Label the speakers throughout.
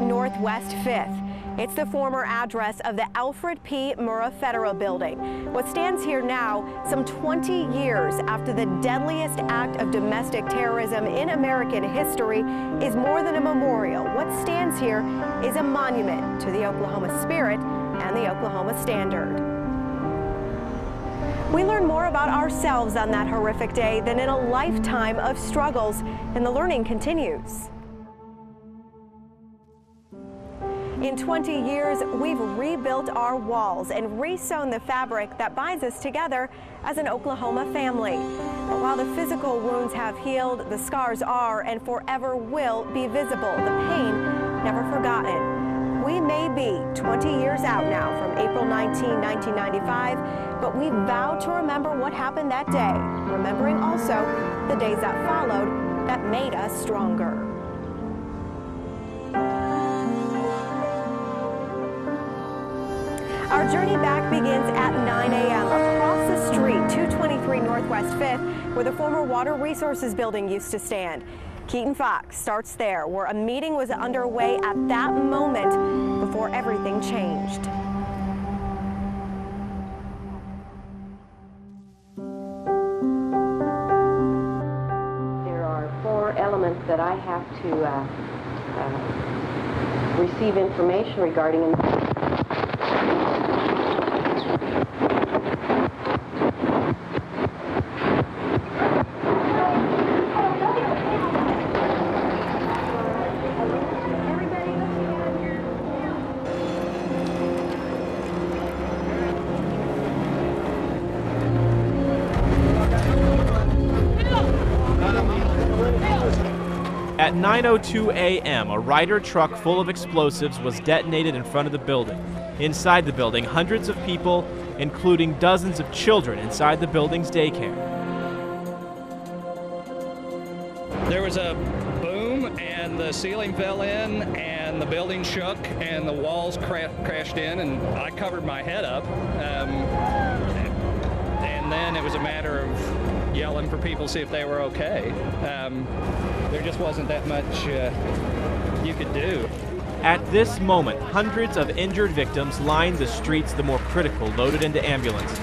Speaker 1: Northwest 5th. It's the former address of the Alfred P. Murrah Federal Building. What stands here now, some 20 years after the deadliest act of domestic terrorism in American history, is more than a memorial. What stands here is a monument to the Oklahoma spirit and the Oklahoma standard. We learn more about ourselves on that horrific day than in a lifetime of struggles, and the learning continues. In 20 years, we've rebuilt our walls and re-sewn the fabric that binds us together as an Oklahoma family. But while the physical wounds have healed, the scars are and forever will be visible, the pain never forgotten. We may be 20 years out now from April 19, 1995, but we vow to remember what happened that day, remembering also the days that followed that made us stronger. Our journey back begins at 9 a.m. across the street, 223 Northwest 5th, where the former Water Resources Building used to stand. Keaton Fox starts there, where a meeting was underway at that moment before everything changed.
Speaker 2: There are 4 elements that I have to receive information regarding.
Speaker 3: At 9:02 a.m., a Ryder truck full of explosives was detonated in front of the building. Inside the building, hundreds of people, including dozens of children inside the building's daycare.
Speaker 4: There was a boom, and the ceiling fell in, and the building shook, and the walls crashed in, and I covered my head up. And then it was a matter of yelling for people to see if they were okay. There just wasn't that much you could do.
Speaker 3: At this moment, hundreds of injured victims lined the streets, the more critical loaded into ambulances.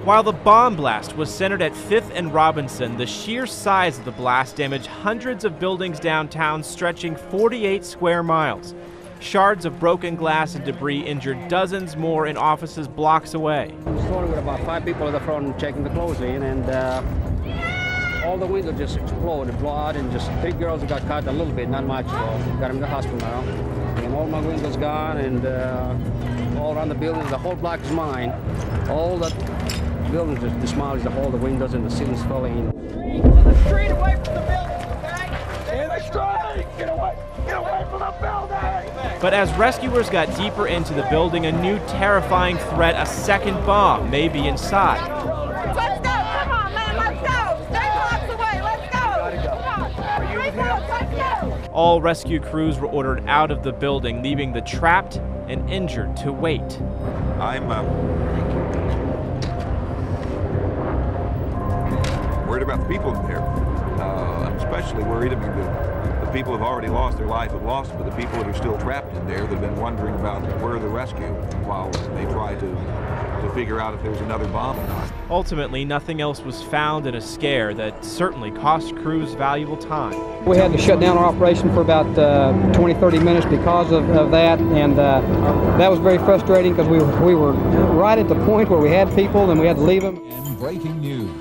Speaker 3: While the bomb blast was centered at 5th and Robinson, the sheer size of the blast damaged hundreds of buildings downtown, stretching 48 square miles. Shards of broken glass and debris injured dozens more in offices blocks away.
Speaker 5: I was floating with about 5 people at the front checking the clothes in, and all the windows just exploded, blood, and just 3 girls got cut a little bit, not much, so got them in the hospital now. And all my windows gone, and all around the building, the whole block is mine. All the buildings just demolished, the whole the windows and the ceilings fell in.
Speaker 6: To the street, away from the buildings, okay? In the street! Get away from the building!
Speaker 3: But as rescuers got deeper into the building, a new terrifying threat, a second bomb, may be inside.
Speaker 6: Let's go! Come on, man, let's go! Stay blocks away, let's go! Come on! 3 girls, let's go!
Speaker 3: All rescue crews were ordered out of the building, leaving the trapped and injured to wait.
Speaker 7: I'm worried about the people in there. I'm especially worried. I mean, the people have already lost their life, have lost, but the people that are still trapped in there, they've been wondering about where the rescue while they try to figure out if there's another bomb or not.
Speaker 3: Ultimately, nothing else was found in a scare that certainly cost crews valuable time.
Speaker 8: We had to shut down our operation for about 20-30 minutes because of that, and that was very frustrating because we were right at the point where we had people and we had to leave them.
Speaker 9: And breaking news.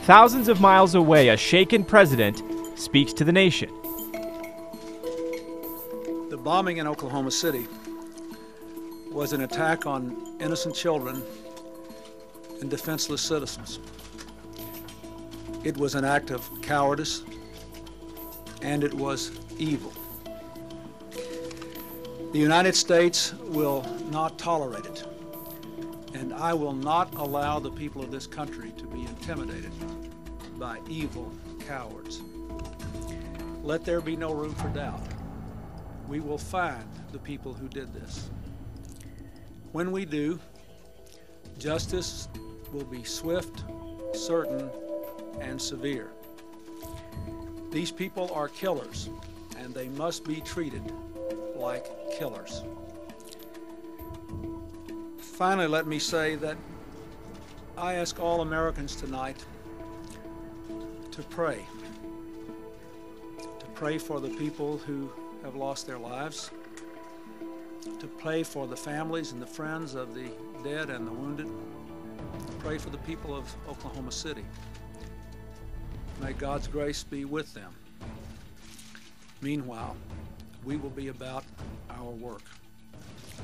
Speaker 3: Thousands of miles away, a shaken president speaks to the nation.
Speaker 10: The bombing in Oklahoma City was an attack on innocent children and defenseless citizens. It was an act of cowardice, and it was evil. The United States will not tolerate it, and I will not allow the people of this country to be intimidated by evil cowards. Let there be no room for doubt. we will find the people who did this. When we do, justice will be swift, certain, and severe. These people are killers, and they must be treated like killers. Finally, let me say that I ask all Americans tonight to pray for the people who have lost their lives, to pray for the families and the friends of the dead and the wounded, to pray for the people of Oklahoma City. May God's grace be with them. Meanwhile, we will be about our work.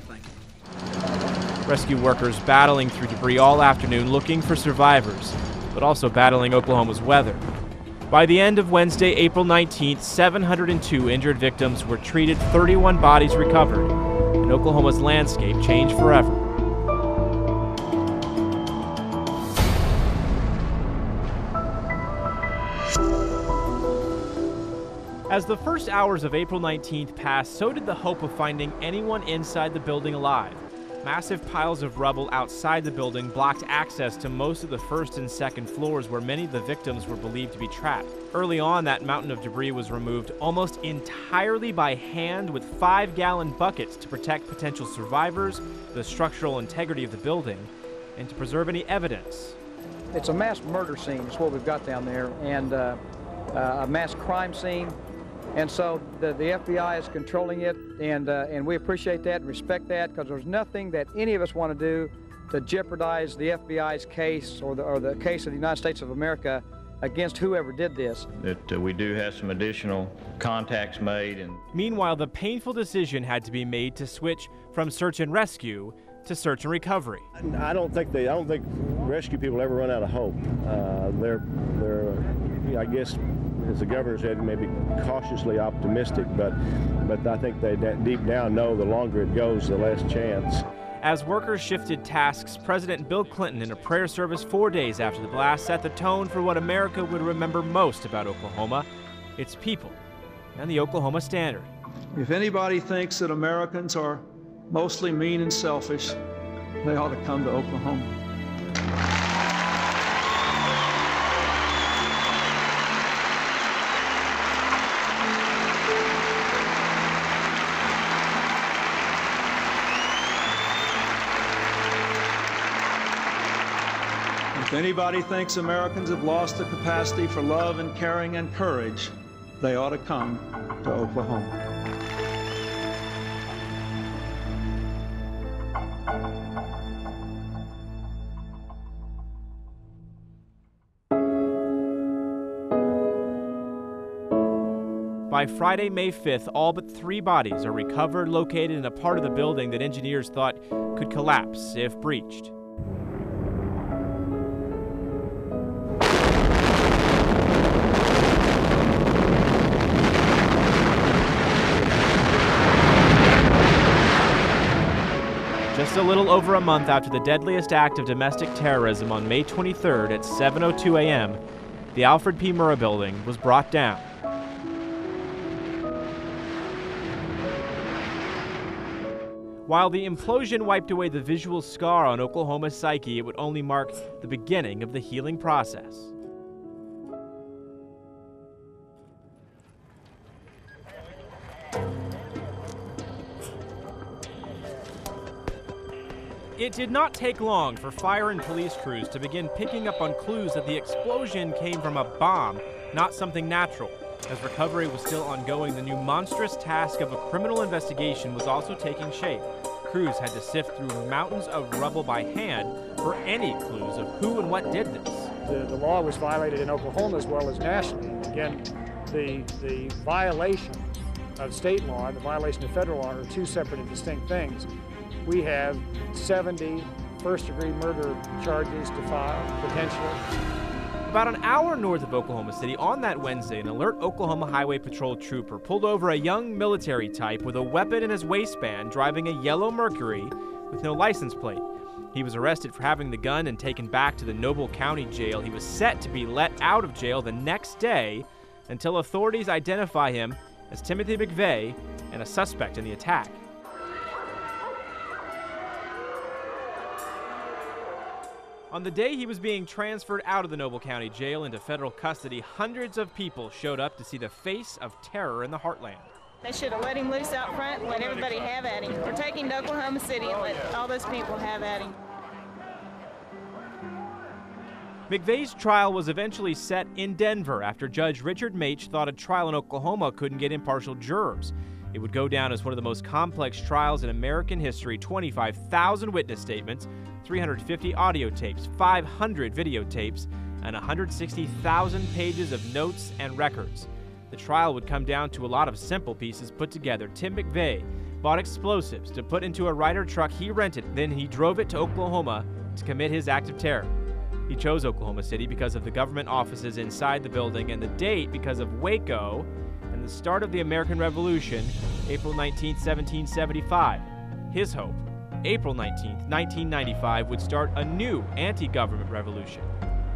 Speaker 10: Thank you.
Speaker 3: Rescue workers battling through debris all afternoon looking for survivors, but also battling Oklahoma's weather. By the end of Wednesday, April 19th, 702 injured victims were treated, 31 bodies recovered, and Oklahoma's landscape changed forever. As the first hours of April 19th passed, so did the hope of finding anyone inside the building alive. Massive piles of rubble outside the building blocked access to most of the first and second floors where many of the victims were believed to be trapped. Early on, that mountain of debris was removed almost entirely by hand with 5-gallon buckets to protect potential survivors, the structural integrity of the building, and to preserve any evidence.
Speaker 8: It's a mass murder scene is what we've got down there, and a mass crime scene. And so the FBI is controlling it, and we appreciate that and respect that, because there's nothing that any of us want to do to jeopardize the FBI's case or the case of the United States of America against whoever did this.
Speaker 9: That we do have some additional contacts made. And
Speaker 3: meanwhile, the painful decision had to be made to switch from search and rescue to search and recovery.
Speaker 11: I don't think rescue people ever run out of hope. I guess, as the governor said, maybe cautiously optimistic, but I think they deep down know the longer it goes, the less chance.
Speaker 3: As workers shifted tasks, President Bill Clinton, in a prayer service 4 days after the blast, set the tone for what America would remember most about Oklahoma, its people, and the Oklahoma Standard.
Speaker 10: If anybody thinks that Americans are mostly mean and selfish, they ought to come to Oklahoma. If anybody thinks Americans have lost the capacity for love and caring and courage, they ought to come to Oklahoma.
Speaker 3: By Friday, May 5th, all but 3 bodies are recovered, located in a part of the building that engineers thought could collapse if breached. Just a little over a month after the deadliest act of domestic terrorism on May 23rd at 7:02 a.m., the Alfred P. Murrah building was brought down. While the implosion wiped away the visual scar on Oklahoma's psyche, it would only mark the beginning of the healing process. It did not take long for fire and police crews to begin picking up on clues that the explosion came from a bomb, not something natural. As recovery was still ongoing, the new monstrous task of a criminal investigation was also taking shape. Crews had to sift through mountains of rubble by hand for any clues of who and what did this.
Speaker 12: The law was violated in Oklahoma as well as nationally. Again, the violation of state law and the violation of federal law are 2 separate and distinct things. We have 70 first-degree murder charges to file, potentially.
Speaker 3: About an hour north of Oklahoma City on that Wednesday, an alert Oklahoma Highway Patrol trooper pulled over a young military type with a weapon in his waistband driving a yellow Mercury with no license plate. He was arrested for having the gun and taken back to the Noble County Jail. He was set to be let out of jail the next day until authorities identify him as Timothy McVeigh and a suspect in the attack. On the day he was being transferred out of the Noble County Jail into federal custody, hundreds of people showed up to see the face of terror in the heartland.
Speaker 13: They should have let him loose out front and let everybody have at him. We're taking to Oklahoma City and let all those people have at him.
Speaker 3: McVeigh's trial was eventually set in Denver after Judge Richard Maich thought a trial in Oklahoma couldn't get impartial jurors. It would go down as one of the most complex trials in American history. 25,000 witness statements, 350 audio tapes, 500 videotapes, and 160,000 pages of notes and records. The trial would come down to a lot of simple pieces put together. Tim McVeigh bought explosives to put into a Ryder truck he rented, then he drove it to Oklahoma to commit his act of terror. He chose Oklahoma City because of the government offices inside the building, and the date because of Waco and the start of the American Revolution, April 19, 1775. His hope, April 19, 1995, would start a new anti-government revolution.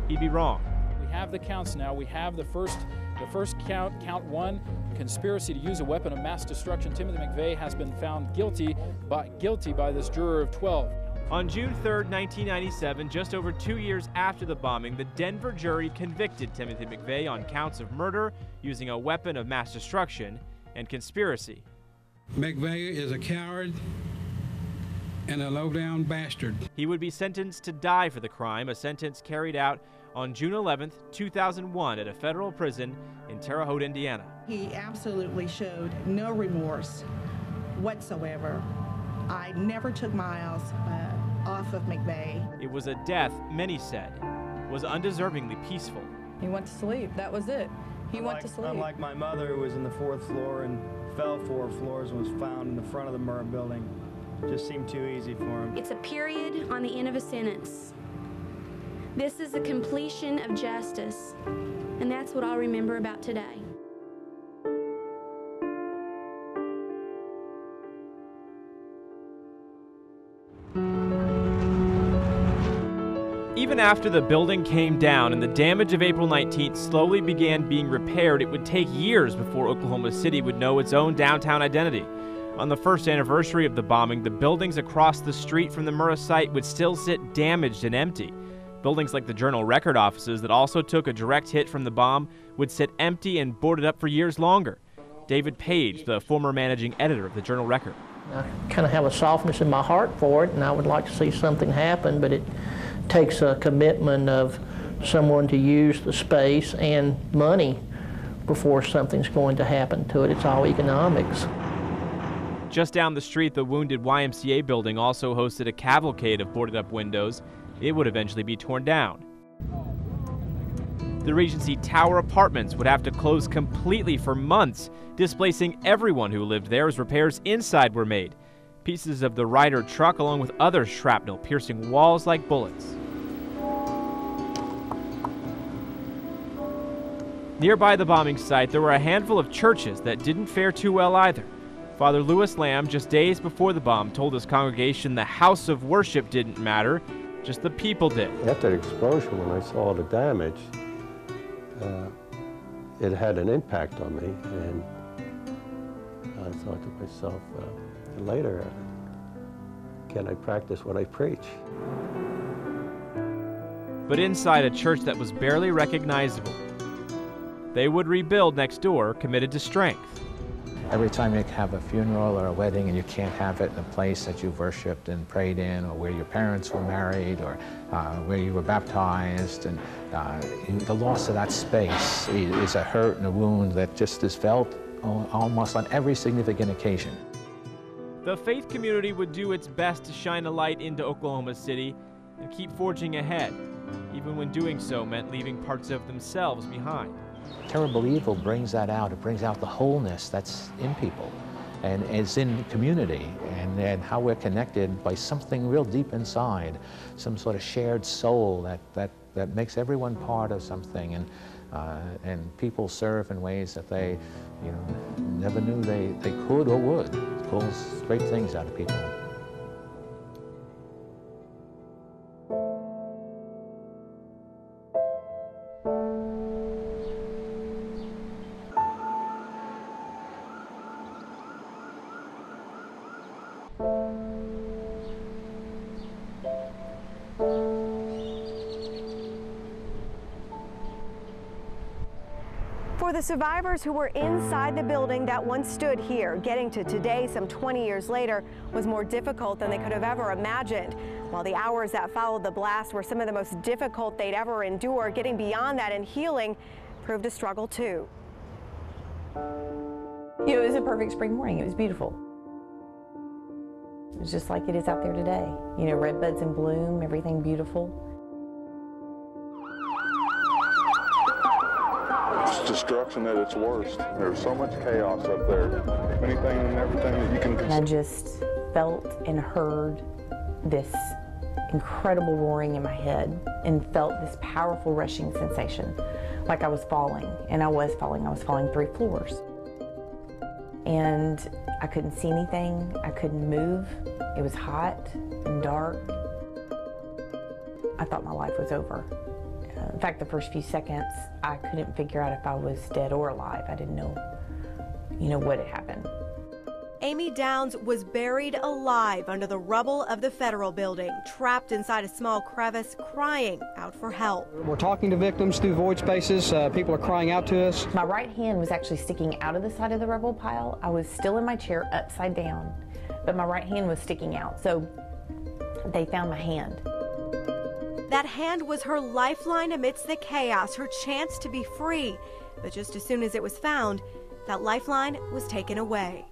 Speaker 3: He'd be wrong.
Speaker 14: We have the counts now. We have the first count, count 1, conspiracy to use a weapon of mass destruction. Timothy McVeigh has been found guilty by this juror of 12.
Speaker 3: On June 3, 1997, just over 2 years after the bombing, the Denver jury convicted Timothy McVeigh on counts of murder, using a weapon of mass destruction, and conspiracy.
Speaker 15: McVeigh is a coward and a low-down bastard.
Speaker 3: He would be sentenced to die for the crime, a sentence carried out on June 11, 2001 at a federal prison in Terre Haute, Indiana.
Speaker 16: He absolutely showed no remorse whatsoever. I never took my eyes off of McVeigh.
Speaker 3: It was a death, many said, was undeservingly peaceful.
Speaker 17: He went to sleep. That was it. He went to sleep.
Speaker 18: Unlike my mother, who was in the 4th floor and fell 4 floors and was found in the front of the Murrah building. Just seemed too easy for him.
Speaker 19: It's a period on the end of a sentence. This is the completion of justice, and that's what I'll remember about today.
Speaker 3: Even after the building came down and the damage of April 19th slowly began being repaired, it would take years before Oklahoma City would know its own downtown identity. On the first anniversary of the bombing, the buildings across the street from the Murrah site would still sit damaged and empty. Buildings like the Journal-Record offices that also took a direct hit from the bomb would sit empty and boarded up for years longer. David Page, the former managing editor of the Journal-Record.
Speaker 20: I kind of have a softness in my heart for it, and I would like to see something happen, but it takes a commitment of someone to use the space and money before something's going to happen to it. It's all economics.
Speaker 3: Just down the street, the wounded YMCA building also hosted a cavalcade of boarded-up windows. It would eventually be torn down. The Regency Tower apartments would have to close completely for months, displacing everyone who lived there as repairs inside were made. Pieces of the Ryder truck along with other shrapnel piercing walls like bullets. Nearby the bombing site, there were a handful of churches that didn't fare too well either. Father Lewis Lamb, just days before the bomb, told his congregation the house of worship didn't matter, just the people did.
Speaker 21: After the explosion, when I saw the damage, it had an impact on me, and I thought to myself, later, can I practice what I preach?
Speaker 3: But inside a church that was barely recognizable, they would rebuild next door, committed to strength.
Speaker 22: Every time you have a funeral or a wedding and you can't have it in a place that you've worshipped and prayed in, or where your parents were married, or where you were baptized, and the loss of that space is a hurt and a wound that just is felt almost on every significant occasion.
Speaker 3: The faith community would do its best to shine a light into Oklahoma City and keep forging ahead, even when doing so meant leaving parts of themselves behind.
Speaker 22: Terrible evil brings that out. It brings out the wholeness that's in people and is in community, and how we're connected by something real deep inside, some sort of shared soul that makes everyone part of something, and people serve in ways that they never knew they could or would. It pulls great things out of people.
Speaker 1: For the survivors who were inside the building that once stood here, getting to today, some 20 years later, was more difficult than they could have ever imagined. While the hours that followed the blast were some of the most difficult they'd ever endure, getting beyond that and healing proved a struggle too.
Speaker 2: You know, it was a perfect spring morning. It was beautiful. It was just like it is out there today. You know, red buds in bloom, everything beautiful.
Speaker 23: It's destruction at its worst. There's so much chaos up there. Anything and everything that you can...
Speaker 2: And I just felt and heard this incredible roaring in my head and felt this powerful rushing sensation, like I was falling. And I was falling 3 floors. And I couldn't see anything, I couldn't move. It was hot and dark. I thought my life was over. In fact, the first few seconds, I couldn't figure out if I was dead or alive. I didn't know, what had happened.
Speaker 1: Amy Downs was buried alive under the rubble of the Federal Building, trapped inside a small crevice, crying out for help.
Speaker 8: We're talking to victims through void spaces. People are crying out to us.
Speaker 2: My right hand was actually sticking out of the side of the rubble pile. I was still in my chair upside down, but my right hand was sticking out. So they found my hand.
Speaker 1: That hand was her lifeline amidst the chaos, her chance to be free. But just as soon as it was found, that lifeline was taken away.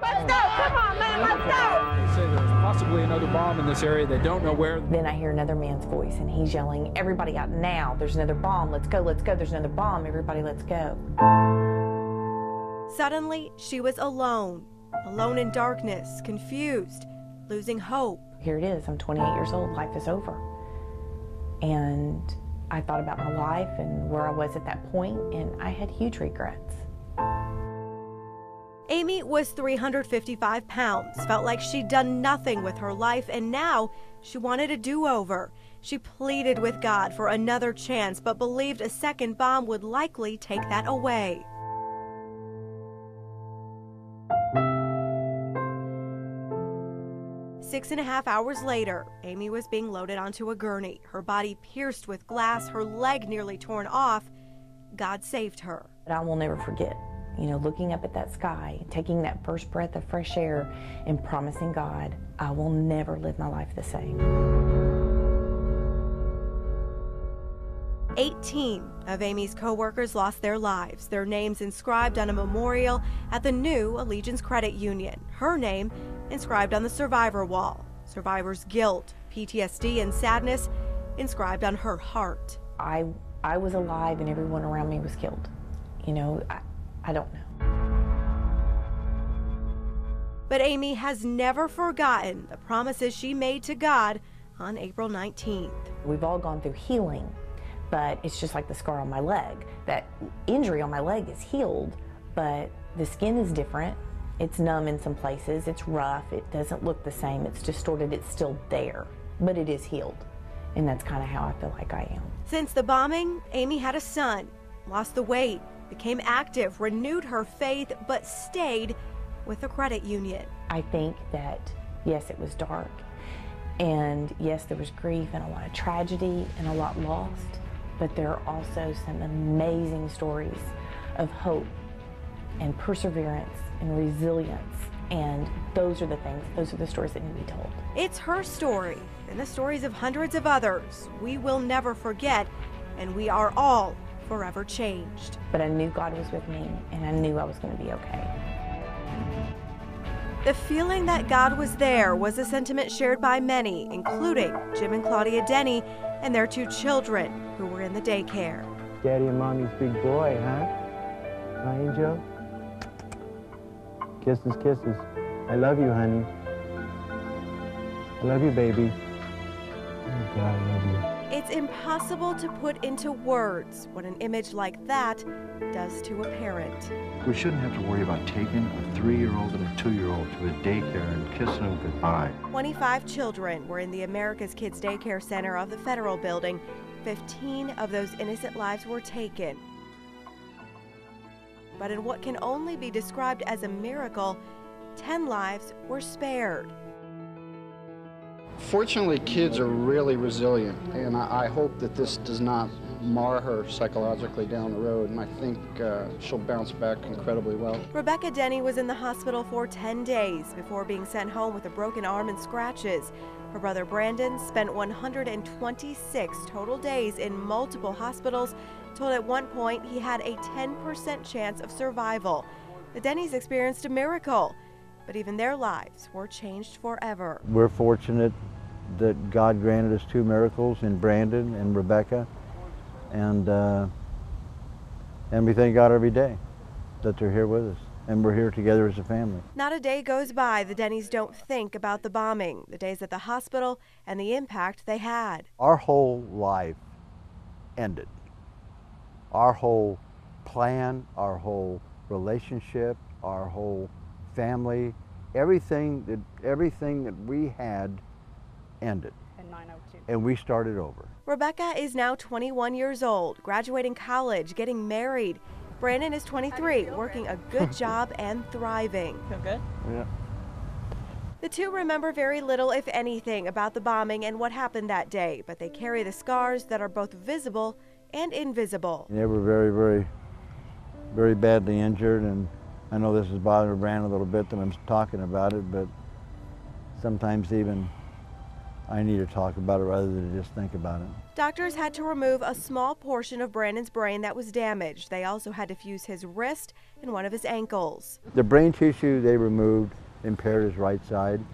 Speaker 6: Let's go! Come on, man, let's go!
Speaker 14: They say there's possibly another bomb in this area. They don't know where.
Speaker 2: Then I hear another man's voice, and he's yelling, "Everybody out now! There's another bomb! Let's go, let's go! There's another bomb! Everybody, let's go!"
Speaker 1: Suddenly, she was alone in darkness, confused, losing hope.
Speaker 2: Here it is. I'm 28 years old. Life is over. And I thought about my life and where I was at that point, and I had huge regrets.
Speaker 1: Amy was 355 pounds, felt like she'd done nothing with her life, and now she wanted a do-over. She pleaded with God for another chance, but believed a second bomb would likely take that away. Six and a half hours later, Amy was being loaded onto a gurney, her body pierced with glass, her leg nearly torn off. God saved her.
Speaker 2: But I will never forget, looking up at that sky, taking that first breath of fresh air, and promising God, I will never live my life the same.
Speaker 1: 18 of Amy's co-workers lost their lives, their names inscribed on a memorial at the new Allegiance Credit Union. Her name inscribed on the survivor wall. Survivor's guilt, PTSD, and sadness inscribed on her heart.
Speaker 2: I was alive and everyone around me was killed. I don't know.
Speaker 1: But Amy has never forgotten the promises she made to God on April 19th.
Speaker 2: We've all gone through healing, but it's just like the scar on my leg. That injury on my leg is healed, but the skin is different. It's numb in some places, it's rough, it doesn't look the same, it's distorted, it's still there, but it is healed. And that's kind of how I feel like I am.
Speaker 1: Since the bombing, Amy had a son, lost the weight, became active, renewed her faith, but stayed with the credit union.
Speaker 2: I think that, yes, it was dark, and yes, there was grief and a lot of tragedy and a lot lost, but there are also some amazing stories of hope and perseverance and resilience, and those are the stories that need to be told.
Speaker 1: It's her story and the stories of hundreds of others we will never forget, and we are all forever changed.
Speaker 2: But I knew God was with me, and I knew I was going to be okay.
Speaker 1: The feeling that God was there was a sentiment shared by many, including Jim and Claudia Denny and their 2 children who were in the daycare.
Speaker 24: Daddy and Mommy's big boy, huh? My angel? Kisses, kisses. I love you, honey. I love you, baby. Oh, God, I love you.
Speaker 1: It's impossible to put into words what an image like that does to a parent.
Speaker 25: We shouldn't have to worry about taking a 3-year-old and a 2-year-old to a daycare and kissing them goodbye.
Speaker 1: 25 children were in the America's Kids Daycare Center of the Federal Building. 15 of those innocent lives were taken. But in what can only be described as a miracle, 10 lives were spared.
Speaker 26: Fortunately, kids are really resilient, and I hope that this does not
Speaker 4: mar her psychologically down the road, and I think she'll bounce back incredibly well.
Speaker 1: Rebecca Denny was in the hospital for 10 days before being sent home with a broken arm and scratches. Her brother Brandon spent 126 total days in multiple hospitals, told at one point he had a 10% chance of survival. The Dennys experienced a miracle, but even their lives were changed forever.
Speaker 24: We're fortunate that God granted us 2 miracles in Brandon and Rebecca, and we thank God every day that they're here with us, and we're here together as a family.
Speaker 1: Not a day goes by the Dennys don't think about the bombing, the days at the hospital, and the impact they had.
Speaker 24: Our whole life ended. Our whole plan, our whole relationship, our whole family, everything that we had ended. And we started over.
Speaker 1: Rebecca is now 21 years old, graduating college, getting married. Brandon is 23, working a good job and thriving.
Speaker 13: Feel good?
Speaker 24: Yeah.
Speaker 1: The two remember very little, if anything, about the bombing and what happened that day, but they carry the scars that are both visible and invisible.
Speaker 24: They were very, very, very badly injured, and I know this is bothering Brandon a little bit that I'm talking about it, but sometimes even I need to talk about it rather than just think about it.
Speaker 1: Doctors had to remove a small portion of Brandon's brain that was damaged. They also had to fuse his wrist and one of his ankles.
Speaker 24: The brain tissue they removed impaired his right side,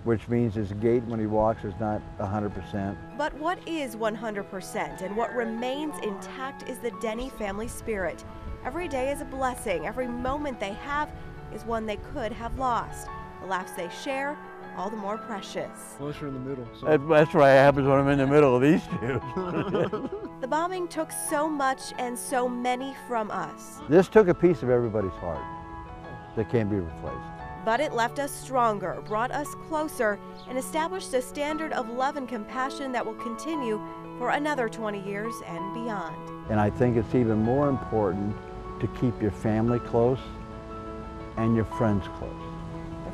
Speaker 24: which means his gait when he walks is not 100%.
Speaker 1: But what is 100% and what remains intact is the Denny family spirit. Every day is a blessing. Every moment they have is one they could have lost. The laughs they share, all the more precious.
Speaker 24: Unless you're in the middle. So. That's what happens when I'm in the middle of these two.
Speaker 1: The bombing took so much and so many from us.
Speaker 24: This took a piece of everybody's heart that can't be replaced.
Speaker 1: But it left us stronger, brought us closer, and established a standard of love and compassion that will continue for another 20 years and beyond.
Speaker 24: And I think it's even more important to keep your family close and your friends close.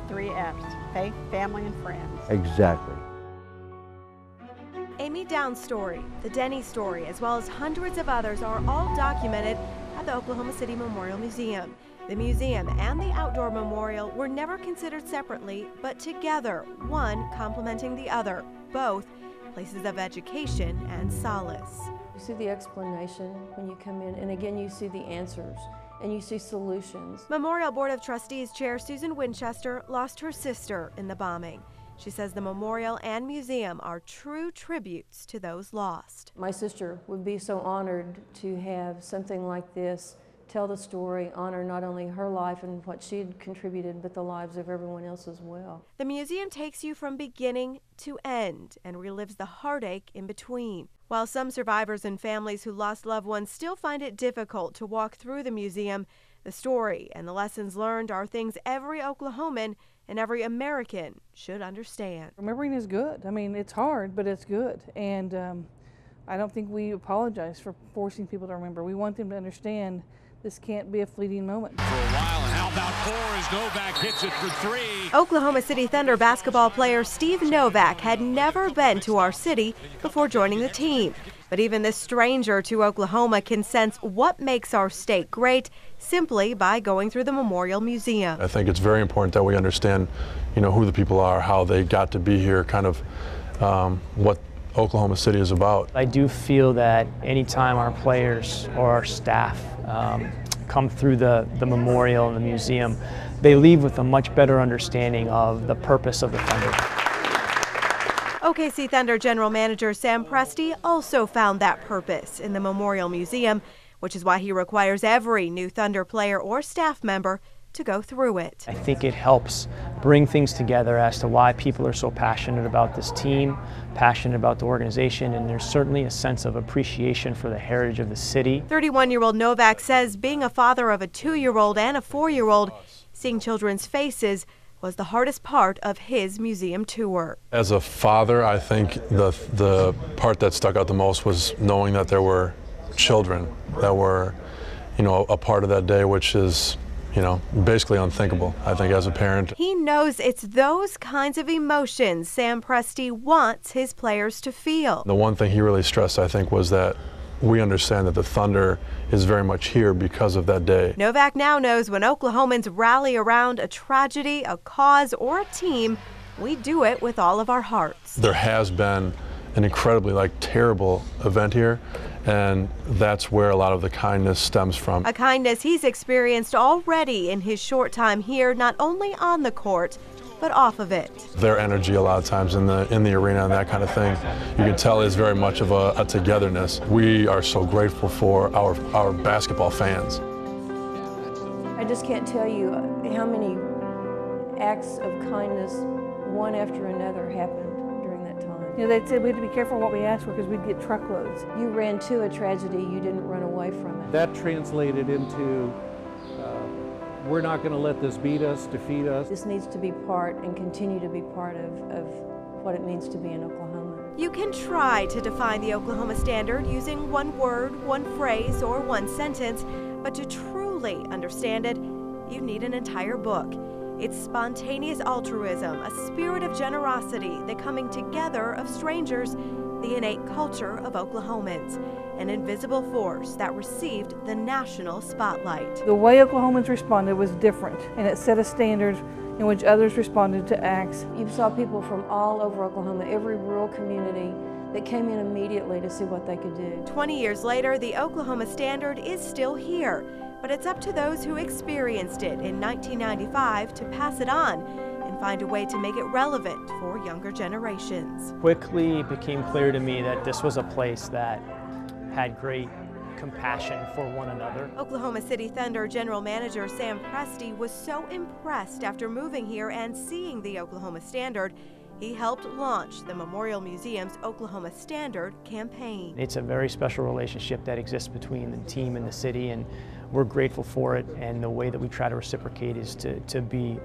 Speaker 5: The 3 F's, faith, family, and friends.
Speaker 24: Exactly.
Speaker 1: Amy Down's story, the Denny story, as well as hundreds of others are all documented at the Oklahoma City Memorial Museum. The museum and the outdoor memorial were never considered separately, but together, one complementing the other, both places of education and solace.
Speaker 7: You see the explanation when you come in, and again you see the answers, and you see solutions.
Speaker 1: Memorial Board of Trustees Chair Susan Winchester lost her sister in the bombing. She says the memorial and museum are true tributes to those lost.
Speaker 7: My sister would be so honored to have something like this tell the story, honor not only her life and what she had contributed, but the lives of everyone else as well.
Speaker 1: The museum takes you from beginning to end and relives the heartache in between. While some survivors and families who lost loved ones still find it difficult to walk through the museum, the story and the lessons learned are things every Oklahoman and every American should understand.
Speaker 17: Remembering is good. I mean, it's hard, but it's good. And I don't think we apologize for forcing people to remember. We want them to understand this can't be a fleeting moment.
Speaker 9: For a while, and how about 4 as Novak hits it for 3.
Speaker 1: Oklahoma City Thunder basketball player Steve Novak had never been to our city before joining the team. But even this stranger to Oklahoma can sense what makes our state great simply by going through the Memorial Museum.
Speaker 11: I think it's very important that we understand, who the people are, how they got to be here, kind of what Oklahoma City is about.
Speaker 26: I do feel that anytime our players or our staff come through the memorial and the museum, they leave with a much better understanding of the purpose of the Thunder.
Speaker 1: OKC Thunder General Manager Sam Presti also found that purpose in the Memorial Museum, which is why he requires every new Thunder player or staff member to go through it.
Speaker 26: I think it helps bring things together as to why people are so passionate about this team, passionate about the organization, and there's certainly a sense of appreciation for the heritage of the city.
Speaker 1: 31-year-old Novak says being a father of a 2-year-old and a 4-year-old, seeing children's faces was the hardest part of his museum tour.
Speaker 11: As a father, I think the part that stuck out the most was knowing that there were children that were, a part of that day, which is basically unthinkable, I think, as a parent.
Speaker 1: He knows it's those kinds of emotions Sam Presti wants his players to feel.
Speaker 11: The one thing he really stressed, I think, was that we understand that the Thunder is very much here because of that day.
Speaker 1: Novak now knows when Oklahomans rally around a tragedy, a cause, or a team, we do it with all of our hearts.
Speaker 11: There has been an incredibly terrible event here, and that's where a lot of the kindness stems from.
Speaker 1: A kindness he's experienced already in his short time here, not only on the court, but off of it.
Speaker 11: Their energy a lot of times in the arena and that kind of thing, you can tell is very much of a togetherness. We are so grateful for our basketball fans.
Speaker 7: I just can't tell you how many acts of kindness, one after another, happened during that time.
Speaker 17: You know, they said we had to be careful what we asked for because we'd get truckloads.
Speaker 7: You ran to a tragedy, you didn't run away from it.
Speaker 10: That translated into we're not going to let this beat us, defeat us.
Speaker 7: This needs to be part and continue to be part of what it means to be an Oklahoman.
Speaker 1: You can try to define the Oklahoma Standard using one word, one phrase, or one sentence, but to truly understand it, you need an entire book. It's spontaneous altruism, a spirit of generosity, the coming together of strangers, the innate culture of Oklahomans, an invisible force that received the national spotlight.
Speaker 17: The way Oklahomans responded was different, and it set a standard in which others responded to acts.
Speaker 7: You saw people from all over Oklahoma, every rural community, that came in immediately to see what they could do.
Speaker 1: 20 years later, the Oklahoma Standard is still here, but it's up to those who experienced it in 1995 to pass it on and find a way to make it relevant for younger generations.
Speaker 26: Quickly it became clear to me that this was a place that had great compassion for one another.
Speaker 1: Oklahoma City Thunder General Manager Sam Presti was so impressed after moving here and seeing the Oklahoma Standard, he helped launch the Memorial Museum's Oklahoma Standard campaign.
Speaker 26: It's a very special relationship that exists between the team and the city, and we're grateful for it, and the way that we try to reciprocate is to be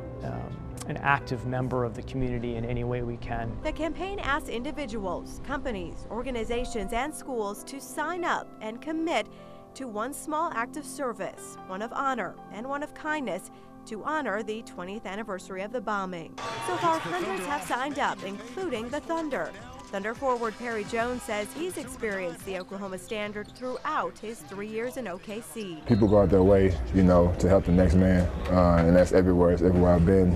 Speaker 26: an active member of the community in any way we can.
Speaker 1: The campaign asks individuals, companies, organizations, and schools to sign up and commit to one small act of service, one of honor, and one of kindness to honor the 20th anniversary of the bombing. So far, hundreds have signed up, including the Thunder. Thunder forward Perry Jones says he's experienced the Oklahoma Standard throughout his 3 years in OKC.
Speaker 12: People go out their way, to help the next man, and that's everywhere. It's everywhere I've been.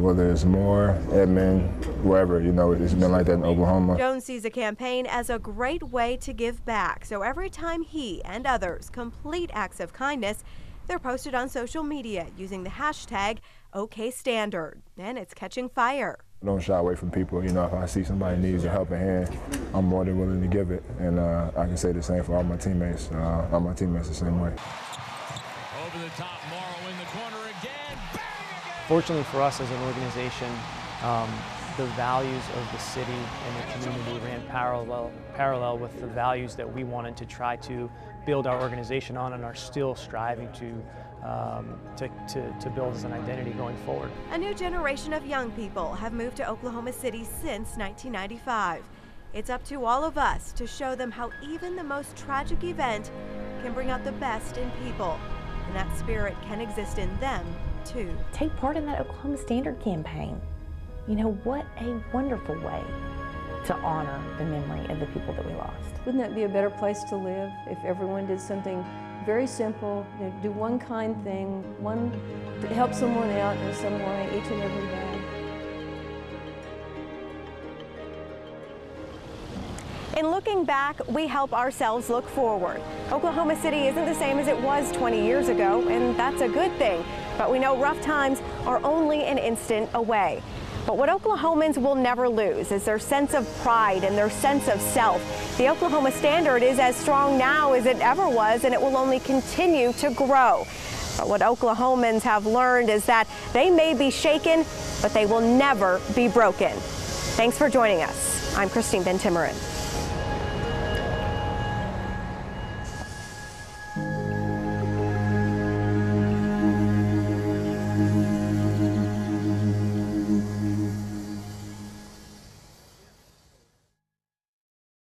Speaker 12: Whether it's Moore, Edmond, wherever, it's been like that in Oklahoma.
Speaker 1: Jones sees the campaign as a great way to give back. So every time he and others complete acts of kindness, they're posted on social media using the hashtag OKStandard, and it's catching fire.
Speaker 12: I don't shy away from people. If I see somebody needs a helping hand, I'm more than willing to give it. And I can say the same for all my teammates. All my teammates the same way.
Speaker 9: Over the top, Morrow in the corner again.
Speaker 26: Fortunately for us as an organization, the values of the city and the community ran parallel with the values that we wanted to try to build our organization on, and are still striving to build as an identity going forward.
Speaker 1: A new generation of young people have moved to Oklahoma City since 1995. It's up to all of us to show them how even the most tragic event can bring out the best in people, and that spirit can exist in them too.
Speaker 2: Take part in that Oklahoma Standard campaign. What a wonderful way to honor the memory of the people that we lost.
Speaker 7: Wouldn't that be a better place to live if everyone did something very simple, do one kind thing, to help someone out in some way each and every day?
Speaker 1: In looking back, we help ourselves look forward. Oklahoma City isn't the same as it was 20 years ago, and that's a good thing. But we know rough times are only an instant away. But what Oklahomans will never lose is their sense of pride and their sense of self. The Oklahoma Standard is as strong now as it ever was, and it will only continue to grow. But what Oklahomans have learned is that they may be shaken, but they will never be broken. Thanks for joining us. I'm Christine Ben Timmerin.